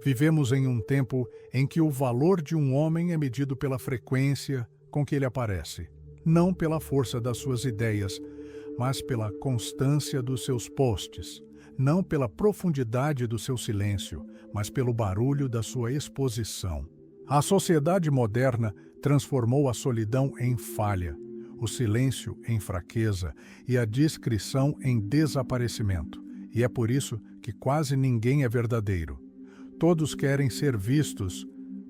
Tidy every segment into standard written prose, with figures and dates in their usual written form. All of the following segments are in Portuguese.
Vivemos em um tempo em que o valor de um homem é medido pela frequência com que ele aparece, não pela força das suas ideias, mas pela constância dos seus posts, não pela profundidade do seu silêncio, mas pelo barulho da sua exposição. A sociedade moderna transformou a solidão em falha, o silêncio em fraqueza e a discrição em desaparecimento. E é por isso que quase ninguém é verdadeiro. Todos querem ser vistos,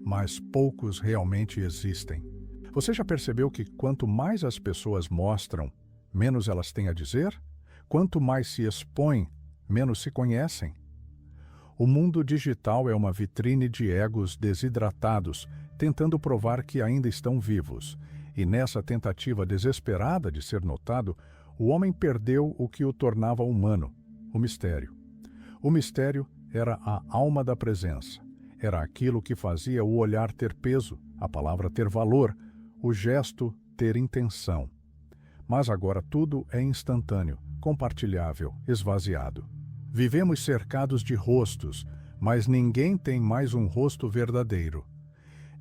mas poucos realmente existem. Você já percebeu que quanto mais as pessoas mostram, menos elas têm a dizer? Quanto mais se expõem, menos se conhecem? O mundo digital é uma vitrine de egos desidratados, tentando provar que ainda estão vivos. E nessa tentativa desesperada de ser notado, o homem perdeu o que o tornava humano, o mistério. O mistério era a alma da presença. Era aquilo que fazia o olhar ter peso, a palavra ter valor, o gesto ter intenção. Mas agora tudo é instantâneo, compartilhável, esvaziado. Vivemos cercados de rostos, mas ninguém tem mais um rosto verdadeiro.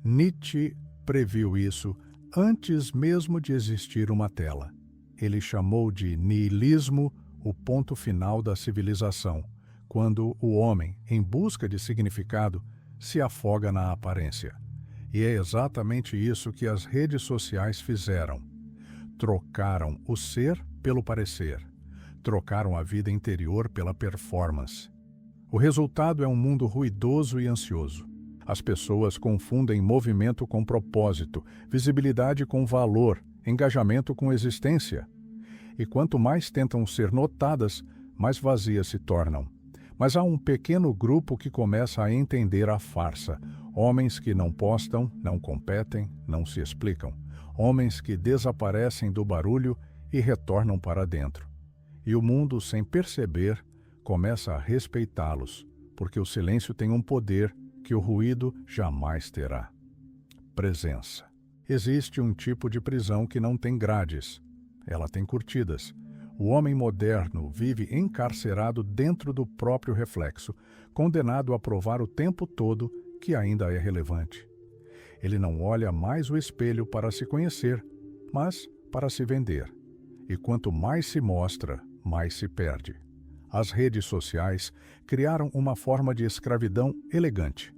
Nietzsche previu isso antes mesmo de existir uma tela. Ele chamou de niilismo o ponto final da civilização, quando o homem, em busca de significado, se afoga na aparência. E é exatamente isso que as redes sociais fizeram. Trocaram o ser pelo parecer. Trocaram a vida interior pela performance. O resultado é um mundo ruidoso e ansioso. As pessoas confundem movimento com propósito, visibilidade com valor, engajamento com existência. E quanto mais tentam ser notadas, mais vazias se tornam. Mas há um pequeno grupo que começa a entender a farsa. Homens que não postam, não competem, não se explicam. Homens que desaparecem do barulho e retornam para dentro. E o mundo, sem perceber, começa a respeitá-los, porque o silêncio tem um poder que o ruído jamais terá. Presença. Existe um tipo de prisão que não tem grades. Ela tem curtidas. O homem moderno vive encarcerado dentro do próprio reflexo, condenado a provar o tempo todo que ainda é relevante. Ele não olha mais o espelho para se conhecer, mas para se vender. E quanto mais se mostra, mais se perde. As redes sociais criaram uma forma de escravidão elegante,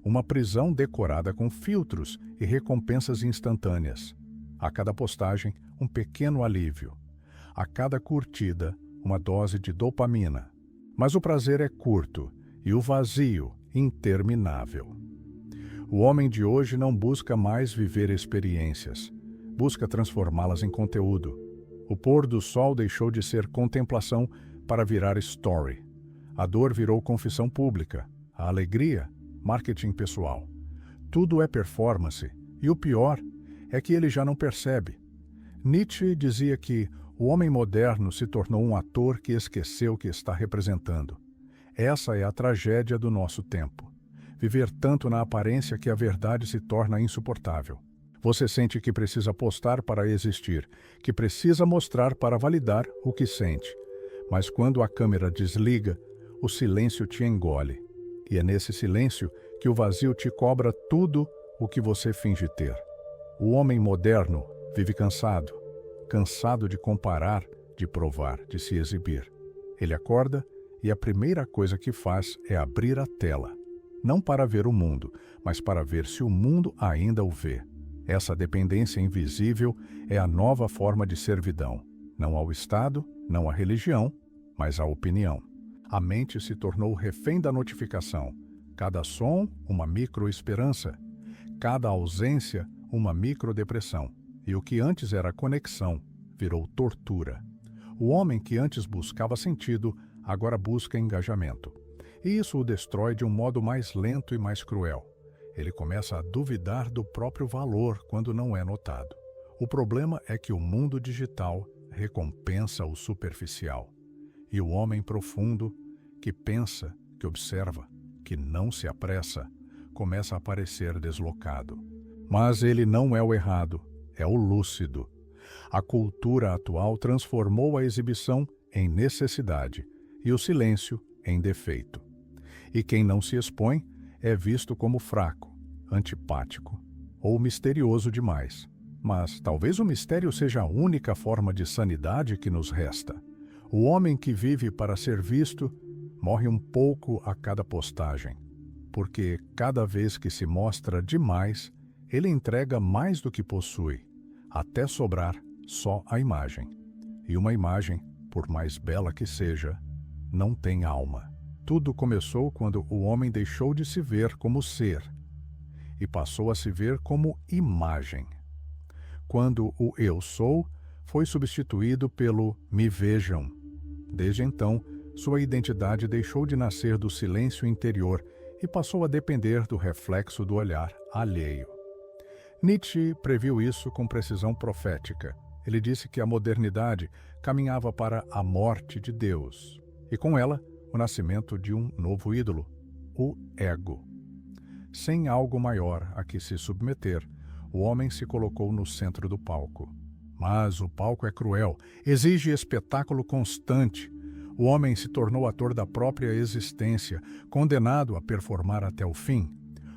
uma prisão decorada com filtros e recompensas instantâneas. A cada postagem, um pequeno alívio. A cada curtida, uma dose de dopamina. Mas o prazer é curto e o vazio interminável. O homem de hoje não busca mais viver experiências, busca transformá-las em conteúdo. O pôr do sol deixou de ser contemplação para virar story. A dor virou confissão pública, a alegria, marketing pessoal. Tudo é performance, e o pior é que ele já não percebe. Nietzsche dizia que o homem moderno se tornou um ator que esqueceu o que está representando. Essa é a tragédia do nosso tempo. Viver tanto na aparência que a verdade se torna insuportável. Você sente que precisa postar para existir, que precisa mostrar para validar o que sente. Mas quando a câmera desliga, o silêncio te engole. E é nesse silêncio que o vazio te cobra tudo o que você finge ter. O homem moderno vive cansado de comparar, de provar, de se exibir. Ele acorda e a primeira coisa que faz é abrir a tela. Não para ver o mundo, mas para ver se o mundo ainda o vê. Essa dependência invisível é a nova forma de servidão. Não ao Estado, não à religião, mas à opinião. A mente se tornou refém da notificação. Cada som, uma microesperança. Cada ausência, uma microdepressão. E o que antes era conexão, virou tortura. O homem que antes buscava sentido, agora busca engajamento. E isso o destrói de um modo mais lento e mais cruel. Ele começa a duvidar do próprio valor quando não é notado. O problema é que o mundo digital recompensa o superficial. E o homem profundo, que pensa, que observa, que não se apressa, começa a parecer deslocado. Mas ele não é o errado, é o lúcido. A cultura atual transformou a exibição em necessidade e o silêncio em defeito. E quem não se expõe é visto como fraco, antipático ou misterioso demais. Mas talvez o mistério seja a única forma de sanidade que nos resta. O homem que vive para ser visto morre um pouco a cada postagem, porque cada vez que se mostra demais, ele entrega mais do que possui, até sobrar só a imagem. E uma imagem, por mais bela que seja, não tem alma. Tudo começou quando o homem deixou de se ver como ser e passou a se ver como imagem. Quando o eu sou foi substituído pelo me vejam. Desde então, sua identidade deixou de nascer do silêncio interior e passou a depender do reflexo do olhar alheio. Nietzsche previu isso com precisão profética. Ele disse que a modernidade caminhava para a morte de Deus, e com ela, o nascimento de um novo ídolo, o ego. Sem algo maior a que se submeter, o homem se colocou no centro do palco. Mas o palco é cruel, exige espetáculo constante. O homem se tornou ator da própria existência, condenado a performar até o fim.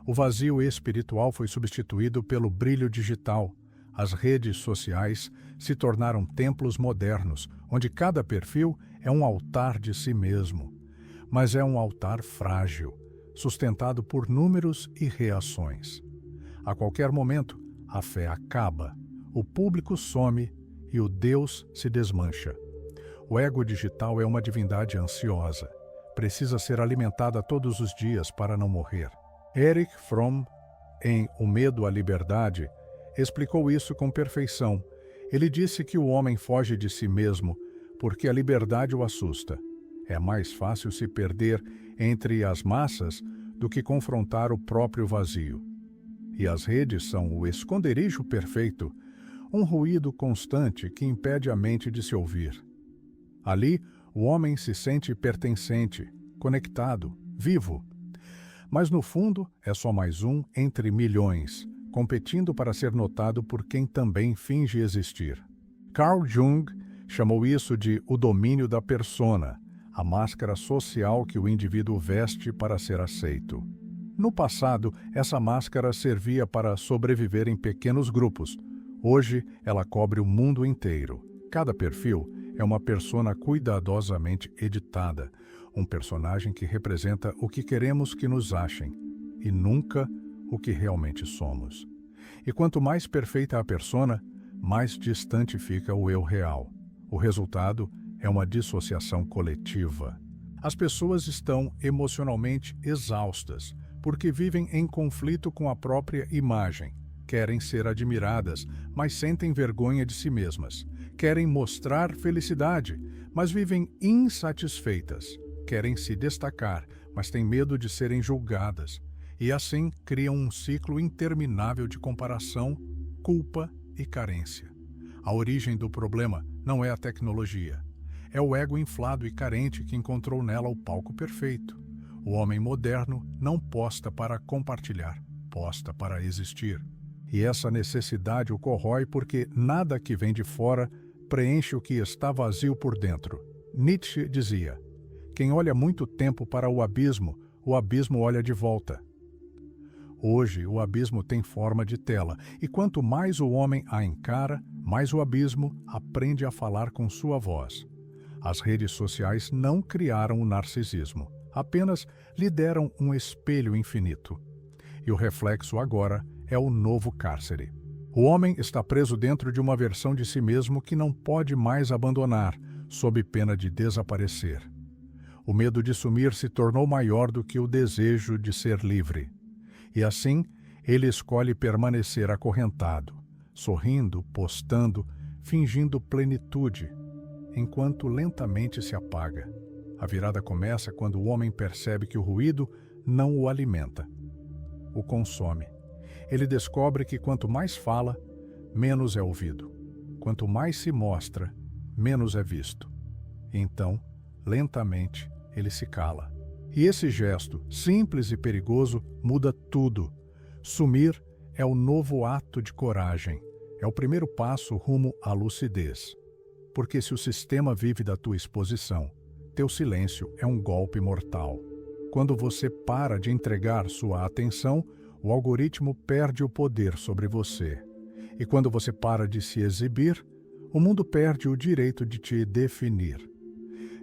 O vazio espiritual foi substituído pelo brilho digital. As redes sociais se tornaram templos modernos, onde cada perfil é um altar de si mesmo. Mas é um altar frágil, sustentado por números e reações. A qualquer momento, a fé acaba, o público some e o Deus se desmancha. O ego digital é uma divindade ansiosa. Precisa ser alimentada todos os dias para não morrer. Erich Fromm, em O Medo à Liberdade, explicou isso com perfeição. Ele disse que o homem foge de si mesmo porque a liberdade o assusta. É mais fácil se perder entre as massas do que confrontar o próprio vazio. E as redes são o esconderijo perfeito, um ruído constante que impede a mente de se ouvir. Ali, o homem se sente pertencente, conectado, vivo. Mas no fundo, é só mais um entre milhões, competindo para ser notado por quem também finge existir. Carl Jung chamou isso de o domínio da persona, a máscara social que o indivíduo veste para ser aceito. No passado, essa máscara servia para sobreviver em pequenos grupos. Hoje, ela cobre o mundo inteiro. Cada perfil é uma persona cuidadosamente editada, um personagem que representa o que queremos que nos achem, e nunca o que realmente somos. E quanto mais perfeita a persona, mais distante fica o eu real. O resultado é uma dissociação coletiva. As pessoas estão emocionalmente exaustas, porque vivem em conflito com a própria imagem. Querem ser admiradas, mas sentem vergonha de si mesmas. Querem mostrar felicidade, mas vivem insatisfeitas. Querem se destacar, mas têm medo de serem julgadas. E assim criam um ciclo interminável de comparação, culpa e carência. A origem do problema não é a tecnologia. É o ego inflado e carente que encontrou nela o palco perfeito. O homem moderno não posta para compartilhar, posta para existir. E essa necessidade o corrói porque nada que vem de fora preenche o que está vazio por dentro. Nietzsche dizia: quem olha muito tempo para o abismo olha de volta. Hoje, o abismo tem forma de tela, e quanto mais o homem a encara, mais o abismo aprende a falar com sua voz. As redes sociais não criaram o narcisismo, apenas lhe deram um espelho infinito. E o reflexo agora é o novo cárcere. O homem está preso dentro de uma versão de si mesmo que não pode mais abandonar, sob pena de desaparecer. O medo de sumir se tornou maior do que o desejo de ser livre. E assim, ele escolhe permanecer acorrentado, sorrindo, postando, fingindo plenitude, enquanto lentamente se apaga. A virada começa quando o homem percebe que o ruído não o alimenta, o consome. Ele descobre que quanto mais fala, menos é ouvido. Quanto mais se mostra, menos é visto. Então, lentamente, ele se cala. E esse gesto, simples e perigoso, muda tudo. Sumir é o novo ato de coragem. É o primeiro passo rumo à lucidez. Porque se o sistema vive da tua exposição, teu silêncio é um golpe mortal. Quando você para de entregar sua atenção, o algoritmo perde o poder sobre você. E quando você para de se exibir, o mundo perde o direito de te definir.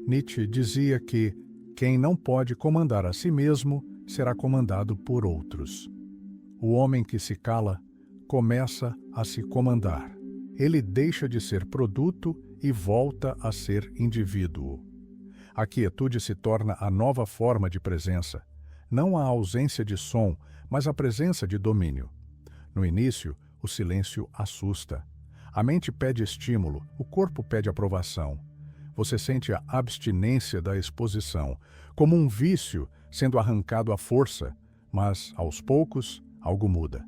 Nietzsche dizia que quem não pode comandar a si mesmo será comandado por outros. O homem que se cala começa a se comandar. Ele deixa de ser produto e volta a ser indivíduo. A quietude se torna a nova forma de presença, não a ausência de som, mas a presença de domínio. No início, o silêncio assusta. A mente pede estímulo, o corpo pede aprovação. Você sente a abstinência da exposição, como um vício sendo arrancado à força, mas, aos poucos, algo muda.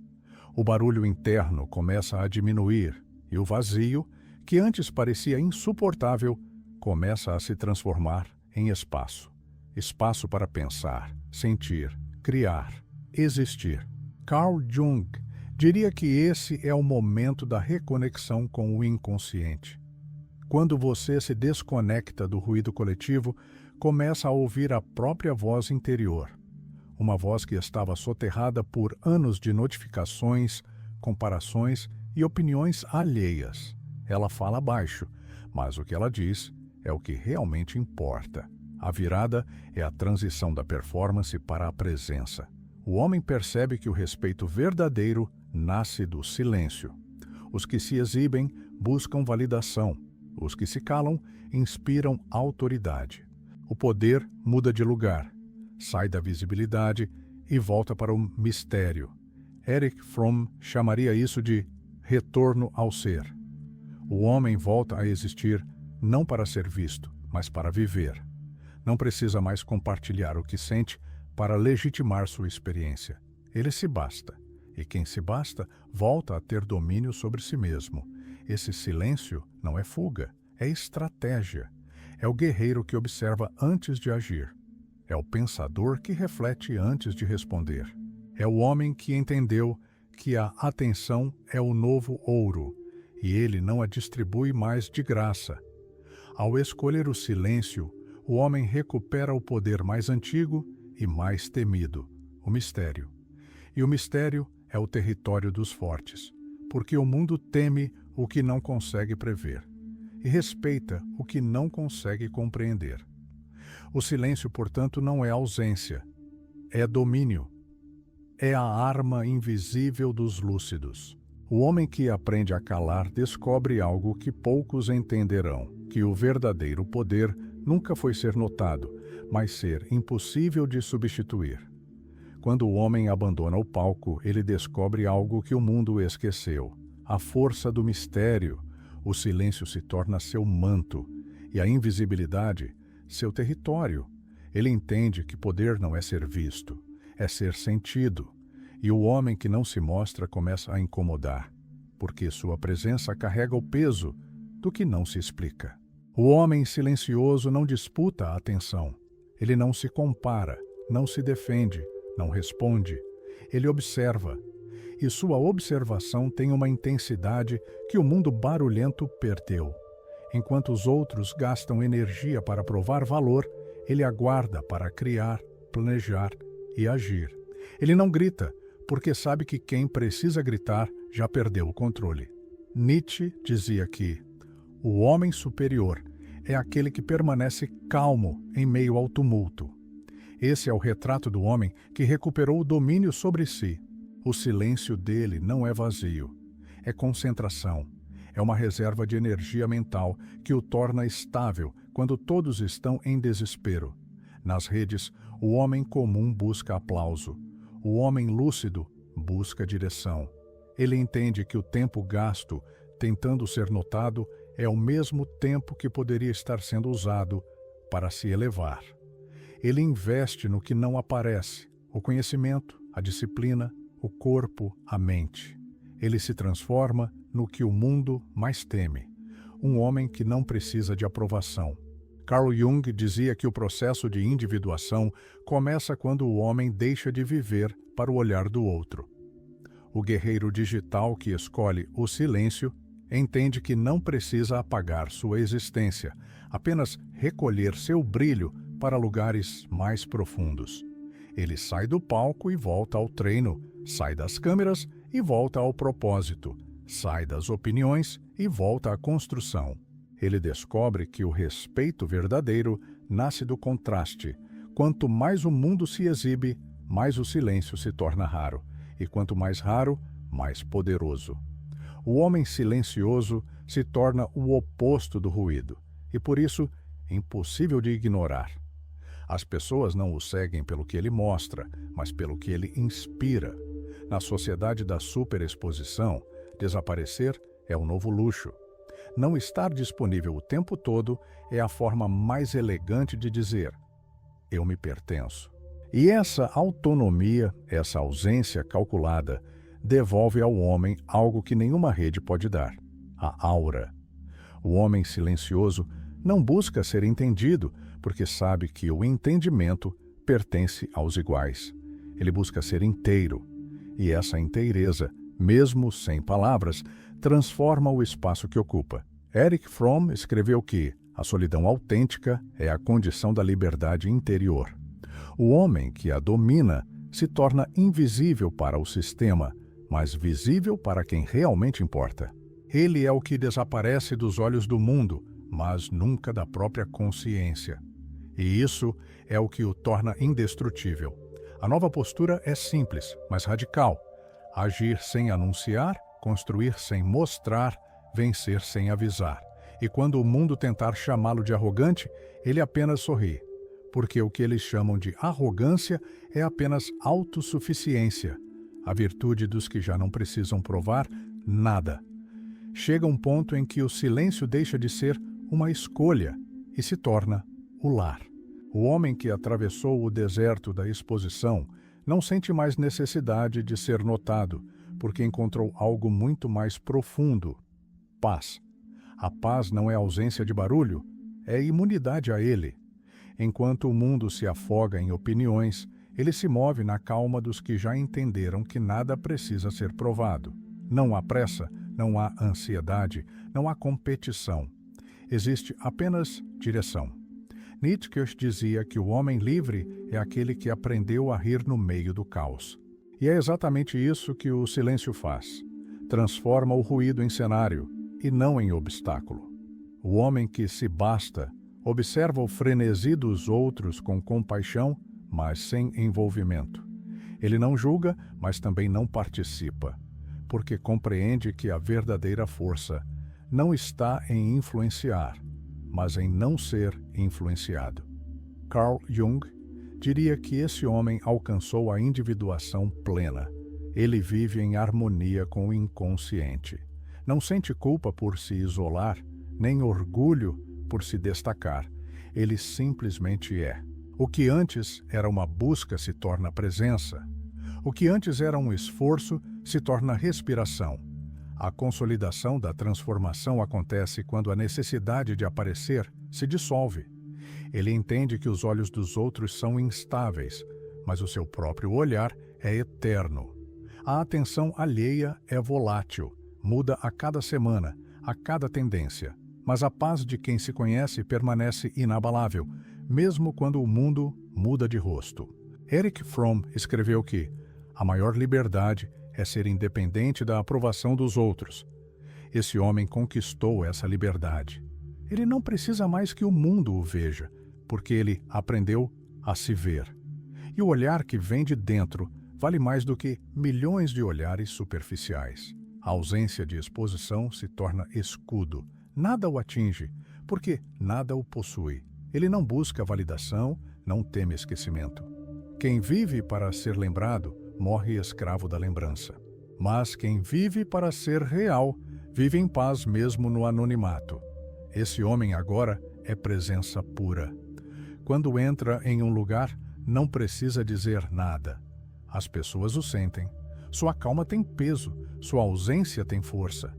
O barulho interno começa a diminuir e o vazio, que antes parecia insuportável, começa a se transformar em espaço. Espaço para pensar, sentir, criar, existir. Carl Jung diria que esse é o momento da reconexão com o inconsciente. Quando você se desconecta do ruído coletivo, começa a ouvir a própria voz interior. Uma voz que estava soterrada por anos de notificações, comparações e opiniões alheias. Ela fala baixo, mas o que ela diz é o que realmente importa. A virada é a transição da performance para a presença. O homem percebe que o respeito verdadeiro nasce do silêncio. Os que se exibem buscam validação. Os que se calam inspiram autoridade. O poder muda de lugar, sai da visibilidade e volta para o mistério. Erich Fromm chamaria isso de retorno ao ser. O homem volta a existir não para ser visto, mas para viver. Não precisa mais compartilhar o que sente para legitimar sua experiência. Ele se basta. E quem se basta volta a ter domínio sobre si mesmo. Esse silêncio não é fuga, é estratégia. É o guerreiro que observa antes de agir. É o pensador que reflete antes de responder. É o homem que entendeu que a atenção é o novo ouro e ele não a distribui mais de graça. Ao escolher o silêncio, o homem recupera o poder mais antigo e mais temido, o mistério. E o mistério é o território dos fortes, porque o mundo teme o que não consegue prever e respeita o que não consegue compreender. O silêncio, portanto, não é ausência, é domínio. É a arma invisível dos lúcidos. O homem que aprende a calar descobre algo que poucos entenderão, que o verdadeiro poder nunca foi ser notado, mas ser impossível de substituir. Quando o homem abandona o palco, ele descobre algo que o mundo esqueceu. A força do mistério. O silêncio se torna seu manto, e a invisibilidade, seu território. Ele entende que poder não é ser visto, é ser sentido. E o homem que não se mostra começa a incomodar, porque sua presença carrega o peso do que não se explica. O homem silencioso não disputa a atenção. Ele não se compara, não se defende, não responde. Ele observa. E sua observação tem uma intensidade que o mundo barulhento perdeu. Enquanto os outros gastam energia para provar valor, ele aguarda para criar, planejar e agir. Ele não grita, porque sabe que quem precisa gritar já perdeu o controle. Nietzsche dizia que o homem superior é aquele que permanece calmo em meio ao tumulto. Esse é o retrato do homem que recuperou o domínio sobre si. O silêncio dele não é vazio, é concentração. É uma reserva de energia mental que o torna estável quando todos estão em desespero. Nas redes, o homem comum busca aplauso. O homem lúcido busca direção. Ele entende que o tempo gasto tentando ser notado é o mesmo tempo que poderia estar sendo usado para se elevar. Ele investe no que não aparece, o conhecimento, a disciplina, o corpo, a mente. Ele se transforma no que o mundo mais teme, um homem que não precisa de aprovação. Carl Jung dizia que o processo de individuação começa quando o homem deixa de viver para o olhar do outro. O guerreiro digital que escolhe o silêncio entende que não precisa apagar sua existência, apenas recolher seu brilho para lugares mais profundos. Ele sai do palco e volta ao treino, sai das câmeras e volta ao propósito, sai das opiniões e volta à construção. Ele descobre que o respeito verdadeiro nasce do contraste. Quanto mais o mundo se exibe, mais o silêncio se torna raro, e quanto mais raro, mais poderoso. O homem silencioso se torna o oposto do ruído, e por isso, impossível de ignorar. As pessoas não o seguem pelo que ele mostra, mas pelo que ele inspira. Na sociedade da superexposição, desaparecer é um novo luxo. Não estar disponível o tempo todo é a forma mais elegante de dizer: eu me pertenço. E essa autonomia, essa ausência calculada, devolve ao homem algo que nenhuma rede pode dar: a aura. O homem silencioso não busca ser entendido, porque sabe que o entendimento pertence aos iguais. Ele busca ser inteiro, e essa inteireza, mesmo sem palavras, transforma o espaço que ocupa. Erich Fromm escreveu que a solidão autêntica é a condição da liberdade interior. O homem que a domina se torna invisível para o sistema, mas visível para quem realmente importa. Ele é o que desaparece dos olhos do mundo, mas nunca da própria consciência. E isso é o que o torna indestrutível. A nova postura é simples, mas radical. Agir sem anunciar, construir sem mostrar, vencer sem avisar. E quando o mundo tentar chamá-lo de arrogante, ele apenas sorri. Porque o que eles chamam de arrogância é apenas autossuficiência, a virtude dos que já não precisam provar nada. Chega um ponto em que o silêncio deixa de ser uma escolha e se torna o lar. O homem que atravessou o deserto da exposição não sente mais necessidade de ser notado, porque encontrou algo muito mais profundo: paz. A paz não é ausência de barulho, é imunidade a ele. Enquanto o mundo se afoga em opiniões, ele se move na calma dos que já entenderam que nada precisa ser provado. Não há pressa, não há ansiedade, não há competição. Existe apenas direção. Nietzsche dizia que o homem livre é aquele que aprendeu a rir no meio do caos. E é exatamente isso que o silêncio faz. Transforma o ruído em cenário e não em obstáculo. O homem que se basta observa o frenesi dos outros com compaixão, mas sem envolvimento. Ele não julga, mas também não participa, porque compreende que a verdadeira força não está em influenciar, mas em não ser influenciado. Carl Jung diria que esse homem alcançou a individuação plena. Ele vive em harmonia com o inconsciente. Não sente culpa por se isolar, nem orgulho por se destacar. Ele simplesmente é. O que antes era uma busca se torna presença. O que antes era um esforço se torna respiração. A consolidação da transformação acontece quando a necessidade de aparecer se dissolve. Ele entende que os olhos dos outros são instáveis, mas o seu próprio olhar é eterno. A atenção alheia é volátil, muda a cada semana, a cada tendência. Mas a paz de quem se conhece permanece inabalável, mesmo quando o mundo muda de rosto. Erich Fromm escreveu que a maior liberdade é ser independente da aprovação dos outros. Esse homem conquistou essa liberdade. Ele não precisa mais que o mundo o veja, porque ele aprendeu a se ver. E o olhar que vem de dentro vale mais do que milhões de olhares superficiais. A ausência de exposição se torna escudo. Nada o atinge, porque nada o possui. Ele não busca validação, não teme esquecimento. Quem vive para ser lembrado, morre escravo da lembrança. Mas quem vive para ser real, vive em paz mesmo no anonimato. Esse homem agora é presença pura. Quando entra em um lugar, não precisa dizer nada. As pessoas o sentem. Sua calma tem peso, sua ausência tem força.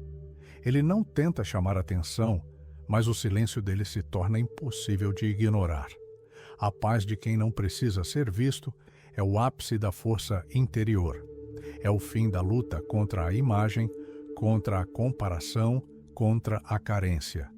Ele não tenta chamar atenção, mas o silêncio dele se torna impossível de ignorar. A paz de quem não precisa ser visto é o ápice da força interior. É o fim da luta contra a imagem, contra a comparação, contra a carência.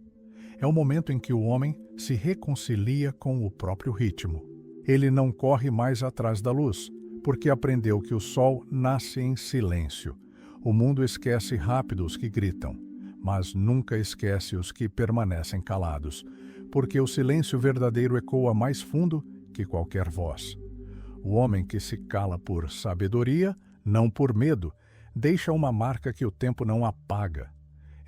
É o momento em que o homem se reconcilia com o próprio ritmo. Ele não corre mais atrás da luz, porque aprendeu que o sol nasce em silêncio. O mundo esquece rápido os que gritam, mas nunca esquece os que permanecem calados, porque o silêncio verdadeiro ecoa mais fundo que qualquer voz. O homem que se cala por sabedoria, não por medo, deixa uma marca que o tempo não apaga.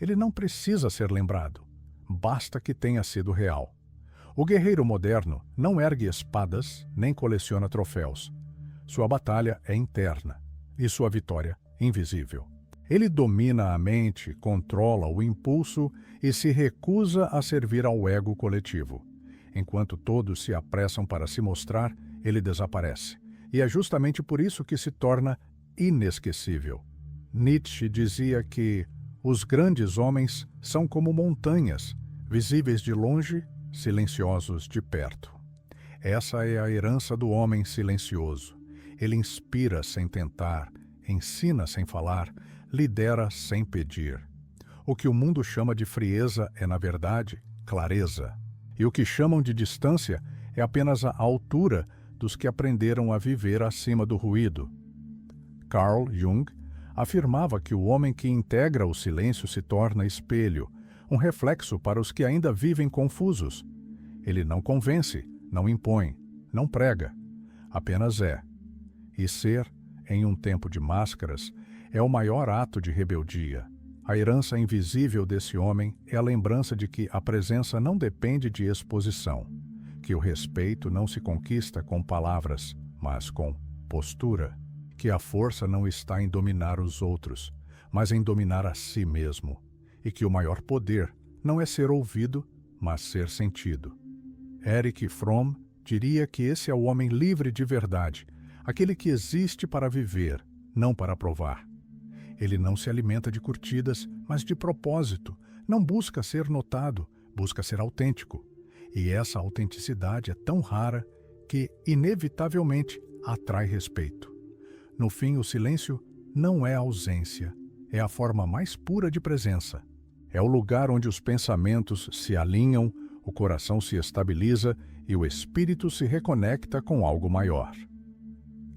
Ele não precisa ser lembrado, basta que tenha sido real. O guerreiro moderno não ergue espadas nem coleciona troféus. Sua batalha é interna e sua vitória invisível. Ele domina a mente, controla o impulso e se recusa a servir ao ego coletivo. Enquanto todos se apressam para se mostrar, ele desaparece. E é justamente por isso que se torna inesquecível. Nietzsche dizia que os grandes homens são como montanhas, visíveis de longe, silenciosos de perto. Essa é a herança do homem silencioso. Ele inspira sem tentar, ensina sem falar, lidera sem pedir. O que o mundo chama de frieza é, na verdade, clareza. E o que chamam de distância é apenas a altura dos que aprenderam a viver acima do ruído. Carl Jung afirmava que o homem que integra o silêncio se torna espelho, um reflexo para os que ainda vivem confusos. Ele não convence, não impõe, não prega, apenas é. E ser, em um tempo de máscaras, é o maior ato de rebeldia. A herança invisível desse homem é a lembrança de que a presença não depende de exposição, que o respeito não se conquista com palavras, mas com postura, que a força não está em dominar os outros, mas em dominar a si mesmo, e que o maior poder não é ser ouvido, mas ser sentido. Erich Fromm diria que esse é o homem livre de verdade, aquele que existe para viver, não para provar. Ele não se alimenta de curtidas, mas de propósito. Não busca ser notado, busca ser autêntico. E essa autenticidade é tão rara que, inevitavelmente, atrai respeito. No fim, o silêncio não é ausência, é a forma mais pura de presença. É o lugar onde os pensamentos se alinham, o coração se estabiliza e o espírito se reconecta com algo maior.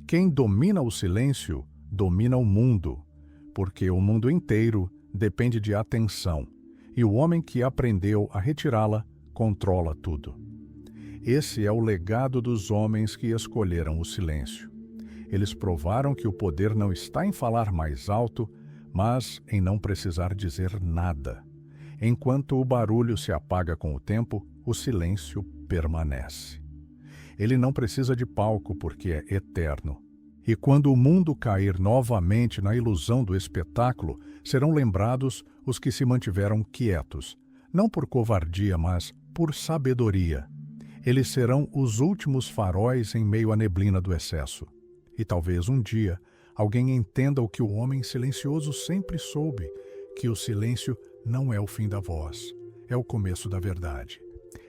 Quem domina o silêncio, domina o mundo, porque o mundo inteiro depende de atenção, e o homem que aprendeu a retirá-la controla tudo. Esse é o legado dos homens que escolheram o silêncio. Eles provaram que o poder não está em falar mais alto, mas em não precisar dizer nada. Enquanto o barulho se apaga com o tempo, o silêncio permanece. Ele não precisa de palco porque é eterno. E quando o mundo cair novamente na ilusão do espetáculo, serão lembrados os que se mantiveram quietos, não por covardia, mas por sabedoria. Eles serão os últimos faróis em meio à neblina do excesso. E talvez um dia alguém entenda o que o homem silencioso sempre soube, que o silêncio não é o fim da voz, é o começo da verdade.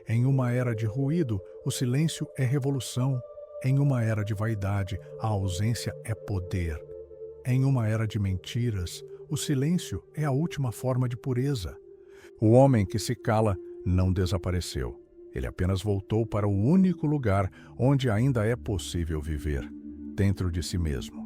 Em uma era de ruído, o silêncio é revolução. Em uma era de vaidade, a ausência é poder. Em uma era de mentiras, o silêncio é a última forma de pureza. O homem que se cala não desapareceu. Ele apenas voltou para o único lugar onde ainda é possível viver, dentro de si mesmo.